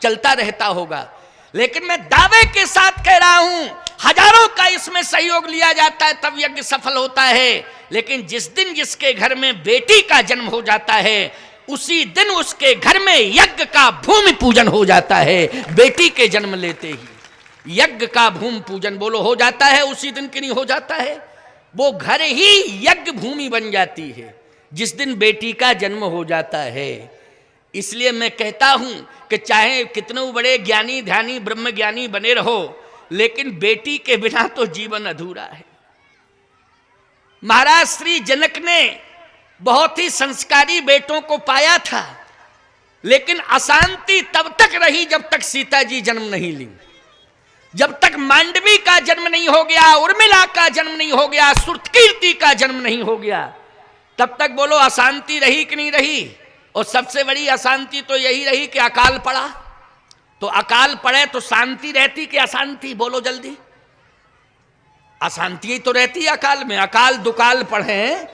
चलता रहता होगा। लेकिन मैं दावे के साथ कह रहा हूं, हजारों का इसमें सहयोग लिया जाता है तब यज्ञ सफल होता है। लेकिन जिस दिन जिसके घर में बेटी का जन्म हो जाता है, उसी दिन उसके घर में यज्ञ का भूमि पूजन हो जाता है। बेटी के जन्म लेते ही यज्ञ का भूमि पूजन बोलो हो जाता है, उसी दिन कि नहीं हो जाता है। वो घर ही यज्ञ भूमि बन जाती है जिस दिन बेटी का जन्म हो जाता है। इसलिए मैं कहता हूं कि चाहे कितने बड़े ज्ञानी ध्यानी ब्रह्म ज्ञानी बने रहो, लेकिन बेटी के बिना तो जीवन अधूरा है। महाराज श्री जनक ने बहुत ही संस्कारी बेटों को पाया था, लेकिन अशांति तब तक रही जब तक सीता जी जन्म नहीं ली, जब तक मांडवी का जन्म नहीं हो गया, उर्मिला का जन्म नहीं हो गया, श्रुतकीर्ति का जन्म नहीं हो गया, तब तक बोलो अशांति रही कि नहीं रही। और सबसे बड़ी अशांति तो यही रही कि अकाल पड़ा। तो अकाल पड़े तो शांति रहती कि अशांति, बोलो जल्दी। अशांति ही तो रहती है अकाल में। अकाल दुकाल पढ़े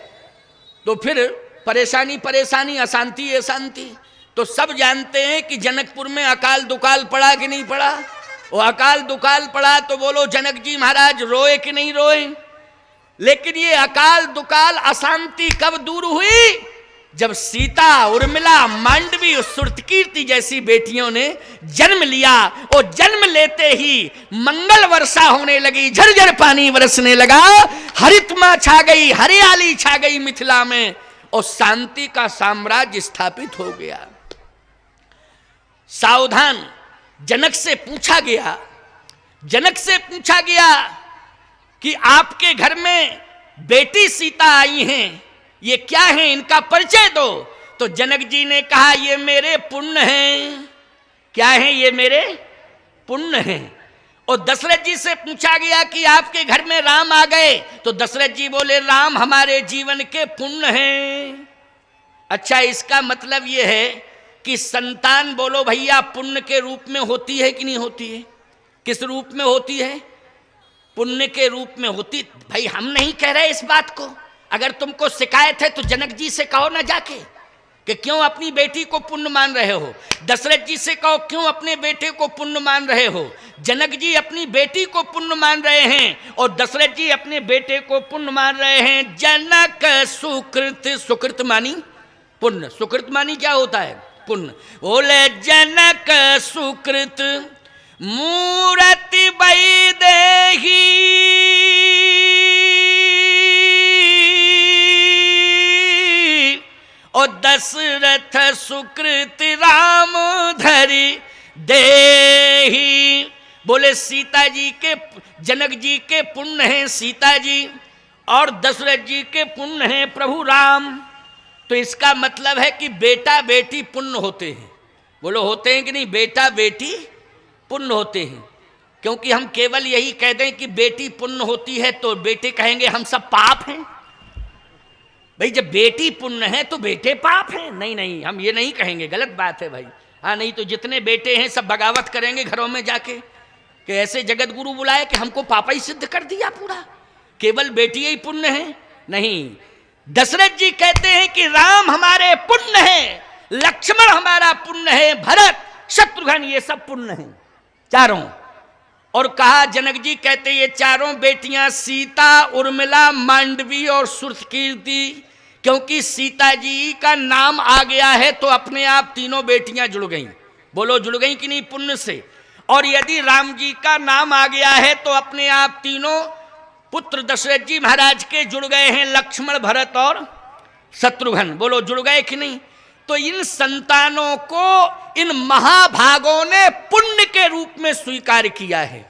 तो फिर परेशानी परेशानी, अशांति अशांति। तो सब जानते हैं कि जनकपुर में अकाल दुकाल पड़ा कि नहीं पड़ा। वो अकाल दुकाल पड़ा तो बोलो जनक जी महाराज रोए कि नहीं रोए। लेकिन ये अकाल दुकाल अशांति कब दूर हुई, जब सीता उर्मिला मांडवी और श्रुतकीर्ति जैसी बेटियों ने जन्म लिया। और जन्म लेते ही मंगल वर्षा होने लगी, झरझर पानी बरसने लगा, हरितमा छा गई, हरियाली छा गई मिथिला में, और शांति का साम्राज्य स्थापित हो गया। सावधान जनक से पूछा गया, जनक से पूछा गया कि आपके घर में बेटी सीता आई हैं, ये क्या है, इनका परिचय दो। तो जनक जी ने कहा ये मेरे पुण्य हैं। क्या है ये मेरे पुण्य हैं। और दशरथ जी से पूछा गया कि आपके घर में राम आ गए, तो दशरथ जी बोले राम हमारे जीवन के पुण्य हैं। अच्छा, इसका मतलब ये है कि संतान बोलो भैया पुण्य के रूप में होती है कि नहीं होती है। किस रूप में होती है, पुण्य के रूप में होती। भाई हम नहीं कह रहे इस बात को, अगर तुमको शिकायत है तो जनक जी से कहो ना जाके कि क्यों अपनी बेटी को पुण्य मान रहे हो। दशरथ जी से कहो क्यों अपने बेटे को पुण्य मान रहे हो। जनक जी अपनी बेटी को पुण्य मान रहे हैं और दशरथ जी अपने बेटे को पुण्य मान रहे हैं। जनक सुकृत, सुकृत मानी पुण्य, सुकृत मानी क्या होता है पुण्य। बोले जनक सुकृत मूर्ति वैदेही, और दशरथ सुकृत राम धरि देही। बोले सीता जी के, जनक जी के पुण्य हैं सीता जी, और दशरथ जी के पुण्य हैं प्रभु राम। तो इसका मतलब है कि बेटा बेटी पुण्य होते हैं। बोलो होते हैं कि नहीं, बेटा बेटी पुण्य होते हैं। क्योंकि हम केवल यही कह दें कि बेटी पुण्य होती है तो बेटे कहेंगे हम सब पाप हैं। भाई जब बेटी पुण्य है तो बेटे पाप हैं। नहीं नहीं, हम ये नहीं कहेंगे, गलत बात है भाई। हाँ नहीं तो जितने बेटे हैं सब बगावत करेंगे घरों में जाके कि ऐसे जगत गुरु बुलाए कि हमको पापा ही सिद्ध कर दिया पूरा, केवल बेटी ही पुण्य है। नहीं, दशरथ जी कहते हैं कि राम हमारे पुण्य है, लक्ष्मण हमारा पुण्य है, भरत शत्रुघ्न ये सब पुण्य हैं चारों। और कहा जनक जी कहते ये चारों बेटियां सीता उर्मिला मांडवी और श्रुतकीर्ति, क्योंकि सीता जी का नाम आ गया है तो अपने आप तीनों बेटियां जुड़ गईं। बोलो जुड़ गईं कि नहीं पुण्य से। और यदि राम जी का नाम आ गया है तो अपने आप तीनों पुत्र दशरथ जी महाराज के जुड़ गए हैं, लक्ष्मण भरत और शत्रुघ्न। बोलो जुड़ गए कि नहीं। तो इन संतानों को इन महाभागों ने पुण्य के रूप में स्वीकार किया है।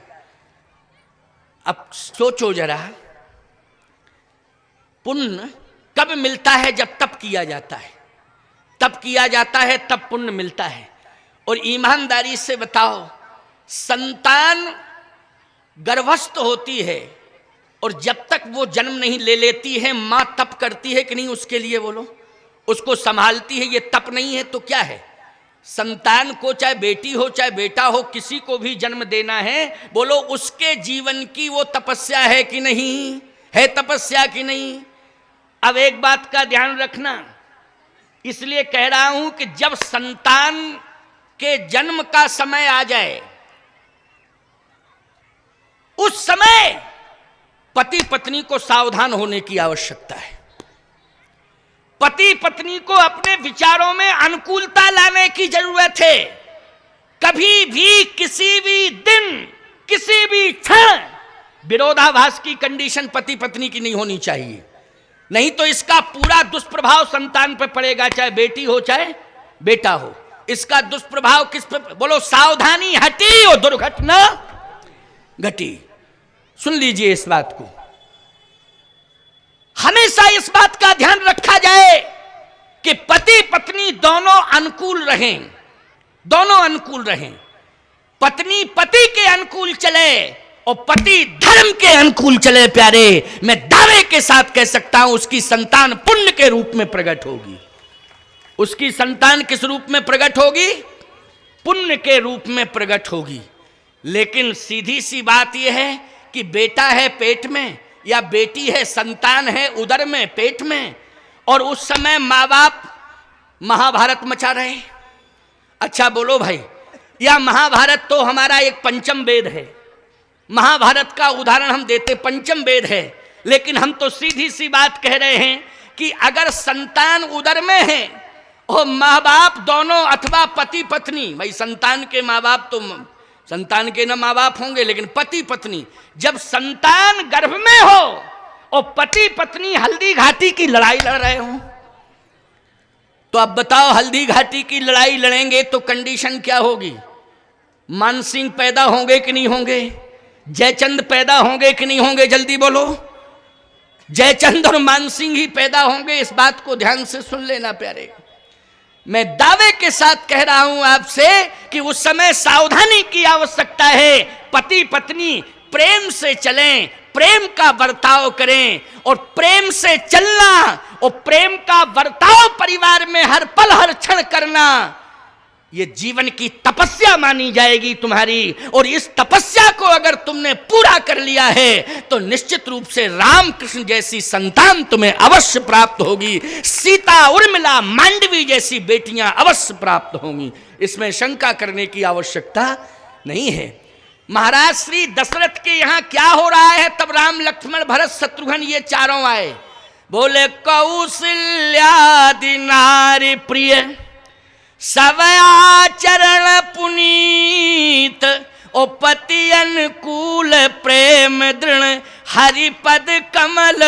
अब सोचो जरा, पुण्य कब मिलता है, जब तप किया जाता है। तप किया जाता है तब पुण्य मिलता है। और ईमानदारी से बताओ, संतान गर्भस्थ होती है और जब तक वो जन्म नहीं ले लेती है मां तप करती है कि नहीं उसके लिए। बोलो उसको संभालती है, ये तप नहीं है तो क्या है। संतान को चाहे बेटी हो चाहे बेटा हो, किसी को भी जन्म देना है, बोलो उसके जीवन की वो तपस्या है कि नहीं है, तपस्या कि नहीं। अब एक बात का ध्यान रखना, इसलिए कह रहा हूं कि जब संतान के जन्म का समय आ जाए, उस समय पति पत्नी को सावधान होने की आवश्यकता है। पति पत्नी को अपने विचारों में अनुकूलता लाने की जरूरत है। कभी भी किसी भी दिन किसी भी क्षण विरोधाभास की कंडीशन पति पत्नी की नहीं होनी चाहिए, नहीं तो इसका पूरा दुष्प्रभाव संतान पर पड़ेगा, चाहे बेटी हो चाहे बेटा हो। इसका दुष्प्रभाव किस पर? बोलो, सावधानी हटी और दुर्घटना घटी। सुन लीजिए इस बात को, हमेशा इस बात का ध्यान रखा जाए कि पति पत्नी दोनों अनुकूल रहें, दोनों अनुकूल रहें। पत्नी पति के अनुकूल चले और पति धर्म के अनुकूल चले। प्यारे, मैं दावे के साथ कह सकता हूं उसकी संतान पुण्य के रूप में प्रकट होगी। उसकी संतान किस रूप में प्रकट होगी? पुण्य के रूप में प्रकट होगी। लेकिन सीधी सी बात यह है कि बेटा है पेट में या बेटी है, संतान है उदर में, पेट में, और उस समय माँ बाप महाभारत मचा रहे। अच्छा बोलो भाई, या महाभारत तो हमारा एक पंचम वेद है, महाभारत का उदाहरण हम देते, पंचम वेद है, लेकिन हम तो सीधी सी बात कह रहे हैं कि अगर संतान उदर में है और माँ बाप दोनों अथवा पति पत्नी, भाई संतान के माँ बाप तो संतान के ना माँ बाप होंगे, लेकिन पति पत्नी, जब संतान गर्भ में हो और पति पत्नी हल्दी घाटी की लड़ाई लड़ रहे हो, तो अब बताओ हल्दी घाटी की लड़ाई लड़ेंगे तो कंडीशन क्या होगी? मानसिंह पैदा होंगे कि नहीं होंगे? जयचंद पैदा होंगे कि नहीं होंगे? जल्दी बोलो। जयचंद और मानसिंह ही पैदा होंगे, इस बात को ध्यान से सुन लेना प्यारे। मैं दावे के साथ कह रहा हूं आपसे कि उस समय सावधानी की आवश्यकता है। पति पत्नी प्रेम से चलें, प्रेम का बर्ताव करें, और प्रेम से चलना और प्रेम का बर्ताव परिवार में हर पल हर क्षण करना, ये जीवन की तपस्या मानी जाएगी तुम्हारी। और इस तपस्या को अगर तुमने पूरा कर लिया है तो निश्चित रूप से रामकृष्ण जैसी संतान तुम्हें अवश्य प्राप्त होगी, सीता उर्मिला मांडवी जैसी बेटियां अवश्य प्राप्त होंगी, इसमें शंका करने की आवश्यकता नहीं है। महाराज श्री दशरथ के यहां क्या हो रहा है? तब राम लक्ष्मण भरत शत्रुघ्न ये चारों आए, बोले कौशल्यादि नारी प्रिय सब आचरण पुनीत, ओ पति अनुकूल प्रेम दृढ़ हरिपद कमल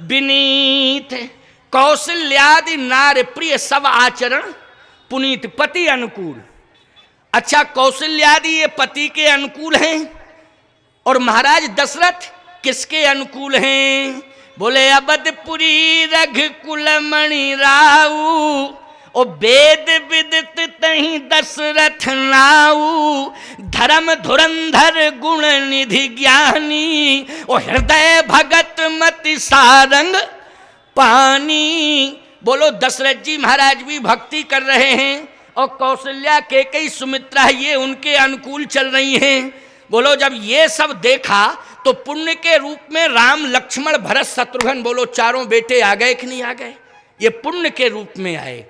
विनीत। कौशल्यादि नार प्रिय सब आचरण पुनीत, पति अनुकूल। अच्छा, कौशल्यादि ये पति के अनुकूल हैं, और महाराज दशरथ किसके अनुकूल हैं? बोले अवधपुरी रघुकुल मणि राऊ, ओ वेद विदित तहि दशरथ नाऊ, धर्म धुरंधर गुण निधि ज्ञानी, ओ हृदय भगत मति सारंग पानी। बोलो, दशरथ जी महाराज भी भक्ति कर रहे हैं और कौशल्या केकई सुमित्रा ये उनके अनुकूल चल रही हैं। बोलो, जब ये सब देखा तो पुण्य के रूप में राम लक्ष्मण भरत शत्रुघ्न, बोलो चारों बेटे आ गए कि नहीं आ गए? ये पुण्य के रूप में आए।